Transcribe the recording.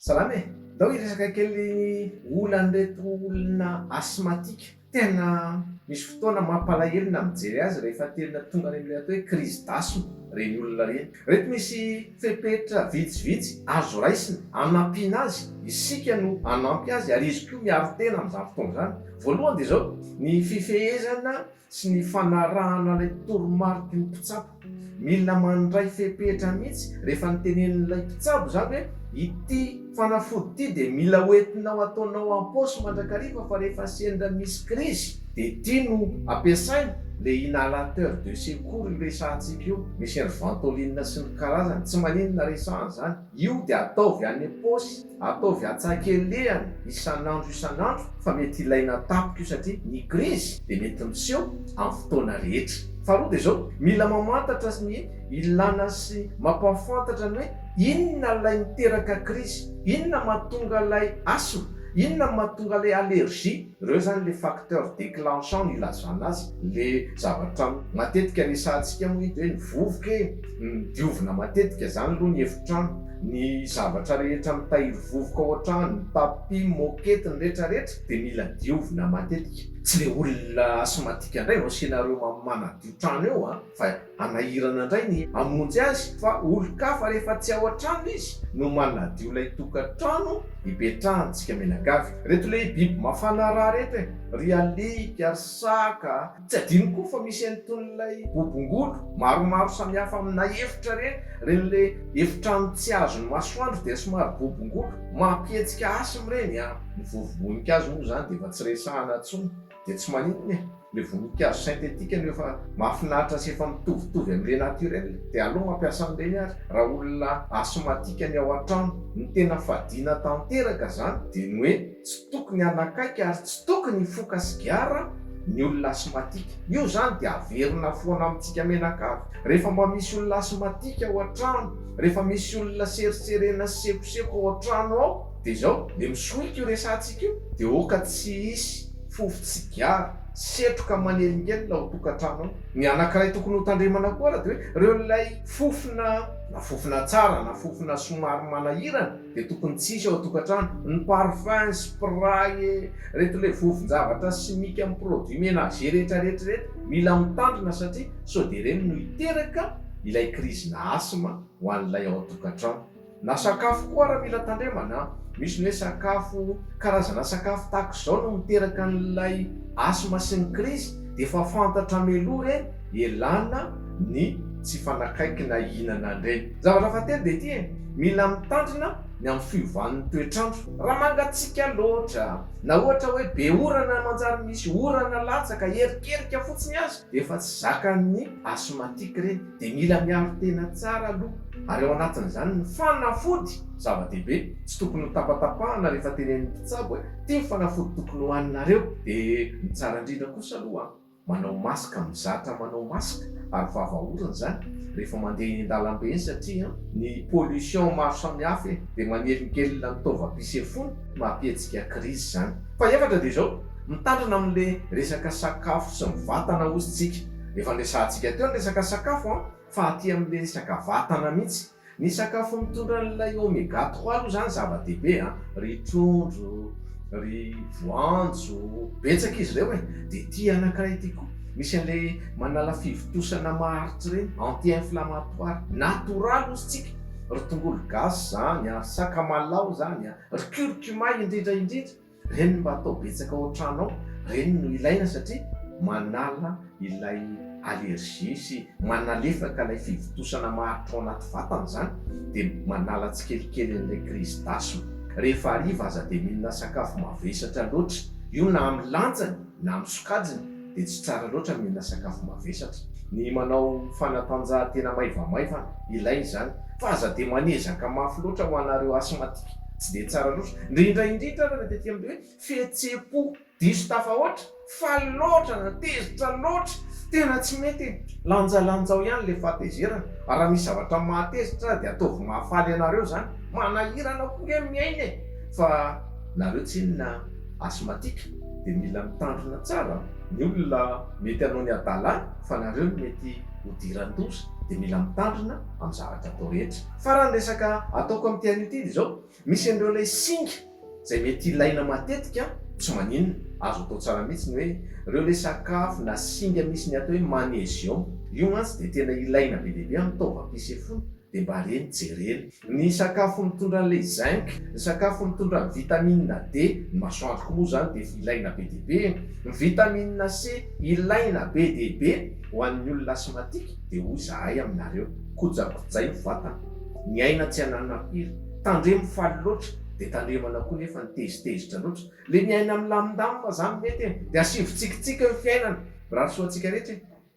Salama e! Ndao hiresaka kely olan'ireto olona asthmatika. Tena misy fotoana mampalahelo na mijery azy rehefa tena tonga any amin'ilay atao hoe crise d'asthme reny olona reny. Reto misy fepetra vitsivitsy azo raisina hanampiana azy, isika no hanampy azy ary izy koa miaro tena amin'izany fotoana izany. Voalohany dia izao, ny fifehezana sy ny fanarahana ilay toromarika ny mpitsabo. Mila mandray fepetra mihitsy rehefa nitenenin'ilay mpitsabo izany hoe ity fanafody ity dia mila hoentinao ataonao am-paosy mandrakariva fa rehefa sendra misy crise dia ity no ampiasaina le inhalateur de secours resantsika io, misy ery ventoline sy ny karazany, tsy maninona resahana zany. Io dia ataovy any am-paosy, ataovy atsakelehany isan'andro fa mety ilaina tampoka io satria ny crise dia mety miseho amin'ny fotoana rehetra. Faharoa dia izao, mila mamantatra ny ilana sy mampafantatra ny hoe inona ilay miteraka crise, inona mahatonga ilay asthme, inona mahatonga ilay allergie. Ireo zany le facteur déclenchant ny ilazana azy. Le zavatra matetika resantsika moa hita hoe ny vovoka, ny diovina matetika zany aloha ny hevitrano. Ny zavatra rehetra mitahiry vovoka ao an-trano, ny tapis, moquette, ny rehetrarehetra dia mila diovina matetika. Tsy le olona asthmatika indray no asianareo manadio trano eo fa anahirana indray ny hamonjy azy, fa olon-kafa rehefa tsy ao an-trano izy no manadio ilay tokantrano hipetrahantsika menagavy. Reto le biby mafana rà reto e, ry alika, ry saka, tsy adino koa fa misy an'itony bobongolo maromaro samihafa amina efitra reny le efitrano tsy azony masoandro dia somary bobongolo mampihetsika asthme reny ny vovovoninkazo moa zany dia efa tsy resahana intsony dia tsy maninona e. Le voninkazo synthetique no efa mahafinaritra sy efa mitovitovy amin'ilay naturel dia aleo mampiasa an'ireny ary. Raha olona asthmatika ny ao an-trano ny tena fadiana tanteraka zany dia ny hoe tsy tokony hanakaiky ary tsy tokony hifoka sigara ny olona asthmatika. Io zany dia averina foana amintsika menakavy. Rehefa mba misy olona asthmatika ao an-trano, rehefa misy olona seriserena sy sekoseko ao an-trano ao dia izao le misolika io resantsika io dia oka tsy hisy fofon-tsigara setroka manelingelina ao tokantrano ao. Ny anankiray tokony ho tandremana koa raha dia hoe ireo ilay fofona na fofona tsara na fofona somary manahirana dia tokony tsisy ao tokantrano. Ny parfum, spray, reto ilay vovon-javatra simika amin'ny produit ménager rehetrarehetra mila mitandrina satria sao dia ireny no hiteraka ilay crise na asthme ho an'ilay ao tokantrano. Na sakafo koa raha mila tandremana, misy ny hoe sakafo, karazana sakafo tahaka izao no miteraka an'ilay asthme sy ny crise dia efa fantatra meloha reny elana ny tsy fanakaiky na hihinana an'ireny. Zavatra fahatelo dia ity mila mitandrina ny amin'ny fiovan'ny toetrandro. Raha mangatsiaka loatra na ohatra hoe be orana manjary misy orana latsaka erikerika fotsiny azy dia efa tsy zakan'ny asthmatique reny dia mila miaro tena tsara aloha. Ary ao anatin'izany ny fanafody zava-dehibe. Tsy tokony ho tapatapahana rehefa tenenin'ny mpitsabo hoe ty ny fanafody tokony hoaninareo. Dia ny tsara indrindra kosa aloha manao masika, mizatra manao masika ary vava-orona zany rehefa mandeha eny an-dalambe eny satria ny pollution maro samihafa dia manelinkelina ny taovam-pisefony mampihetsika crise zany. Fa efatra dia izao, mitandrina amin'le resaka sakafo sy ny vatana ozintsika. Efa niresantsika teo ny resaka sakafo fa aty amin'le resaka vatana mihitsy. Ny sakafo mitondra an'ilay oméga 3 aloha zany zava-dehibe ry trondro, ry voanjo, betsaka izy ireo dia ity anankiray ity koa misy an'ilay manala fivitosana maharitra ireny, anti-inflammatoire natoraly ozintsika. Ry tongolo gasy zany, sakamalao zany, ry curcuma indrindra reny mba atao betsaka ao an-trano ao, reny no ilaina satria manala ilay allergie sy manalefaka ilay fivitosana maharitra ao anaty vatana zany dia manala tsikelikely an'ilay crise d'asthme. Rehefa hariva aza dia mihinana sakafo mavesatra loatra, io na amin'ny lanjany na amin'ny sokajiny dia tsy tsara loatra mihinana sakafo mavesatra. Ny manao fanatanjahantena maivamaivana ilaina zany, fa aza dia manezaka mafy loatra ho anareo asthmatika tsy dia tsara loatra. Indrindra raha tetỳ amin'ilay hoe fihetsem-po diso tafahoatra fa loatra na tezitra loatra tena tsy mety. Lanjalanjao ihany le fahatezerana. Raha misy zavatra mahatezitra dia ataovy mahafaly anareo zany, manahirana koa miaina fa nareo tsy inona asthmatika dia mila mitandrina tsara. Ny olona mety hanao ny adala fa nareo mety ho diran-doza dia mila mitandrina amin'ny zavatra atao rehetra. Fa raha ny resaka ataoko amin'ity an'ity dia zao, misy an'ireo ilay singa izay mety ilaina matetika, tsy maninona azo atao tsara mihitsy ny hoe ireo ilay sakafo na singa misy ny atao hoe magnesium, io mantsy dia tena ilaina be dehibe amin'ny taovam-pisefona, dia mba reny jerena. Ny sakafo mitondra an'ilay zinc, ny sakafo mitondra vitamine D, ny masoandro moa zany dia ilaina be dehibe. Ny vitamine C ilaina be dehibe ho an'ny olona asthmatique. Dia hoy zahay aminareo, kojakojay ny vatana, ny aina tsy ananam-piry, tandremo faly loatra dia tandremana koa nefa nitezitezitra loatra. Le ny aina milamindamina zany mety dia asivo tsikitsiky ny fiainana, raha soantsika rehetra.